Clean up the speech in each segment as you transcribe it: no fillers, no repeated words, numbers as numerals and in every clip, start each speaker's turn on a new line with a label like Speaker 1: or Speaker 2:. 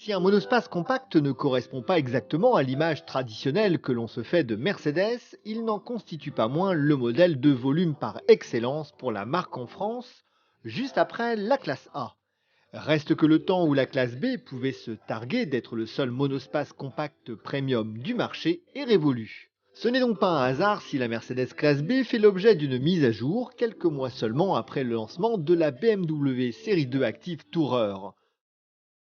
Speaker 1: Si un monospace compact ne correspond pas exactement à l'image traditionnelle que l'on se fait de Mercedes, il n'en constitue pas moins le modèle de volume par excellence pour la marque en France, juste après la classe A. Reste que le temps où la classe B pouvait se targuer d'être le seul monospace compact premium du marché est révolu. Ce n'est donc pas un hasard si la Mercedes classe B fait l'objet d'une mise à jour quelques mois seulement après le lancement de la BMW Série 2 Active Tourer.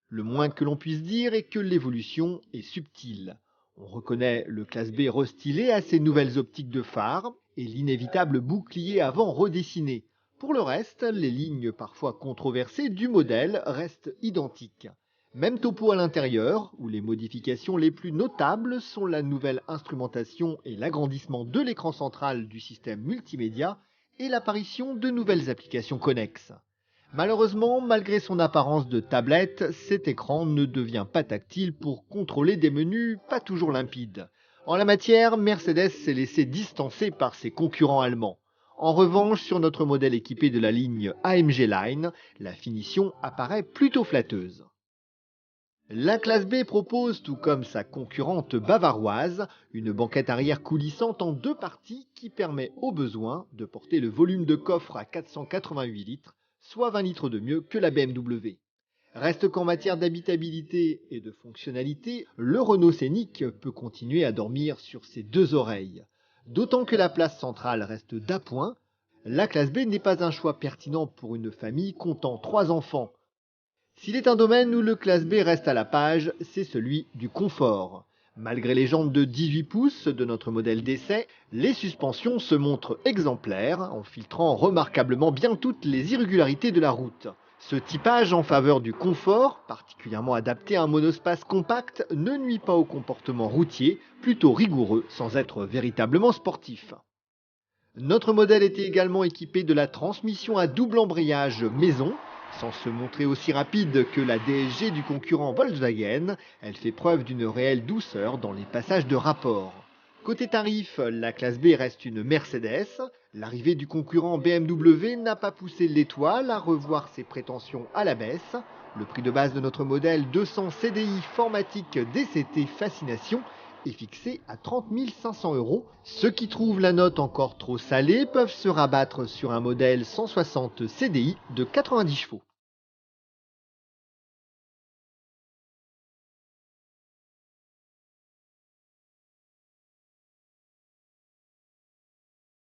Speaker 1: Le moins que l'on puisse dire est que l'évolution est subtile. On reconnaît le classe B restylé à ses nouvelles optiques de phare et l'inévitable bouclier avant redessiné. Pour le reste, les lignes parfois controversées du modèle restent identiques. Même topo à l'intérieur, où les modifications les plus notables sont la nouvelle instrumentation et l'agrandissement de l'écran central du système multimédia et l'apparition de nouvelles applications connexes. Malheureusement, malgré son apparence de tablette, cet écran ne devient pas tactile pour contrôler des menus pas toujours limpides. En la matière, Mercedes s'est laissé distancer par ses concurrents allemands. En revanche, sur notre modèle équipé de la ligne AMG Line, la finition apparaît plutôt flatteuse. La classe B propose, tout comme sa concurrente bavaroise, une banquette arrière coulissante en deux parties qui permet au besoin de porter le volume de coffre à 488 litres, soit 20 litres de mieux que la BMW. Reste qu'en matière d'habitabilité et de fonctionnalité, le Renault Scénic peut continuer à dormir sur ses deux oreilles. D'autant que la place centrale reste d'appoint, la classe B n'est pas un choix pertinent pour une famille comptant 3 enfants. S'il est un domaine où le classe B reste à la page, c'est celui du confort. Malgré les jantes de 18 pouces de notre modèle d'essai, les suspensions se montrent exemplaires en filtrant remarquablement bien toutes les irrégularités de la route. Ce typage en faveur du confort, particulièrement adapté à un monospace compact, ne nuit pas au comportement routier, plutôt rigoureux sans être véritablement sportif. Notre modèle était également équipé de la transmission à double embrayage maison. Sans se montrer aussi rapide que la DSG du concurrent Volkswagen, elle fait preuve d'une réelle douceur dans les passages de rapport. Côté tarif, la classe B reste une Mercedes. L'arrivée du concurrent BMW n'a pas poussé l'étoile à revoir ses prétentions à la baisse. Le prix de base de notre modèle 200 CDI Formatic DCT Fascination est fixé à 30 500 euros. Ceux qui trouvent la note encore trop salée peuvent se rabattre sur un modèle 160 CDI de 90 chevaux.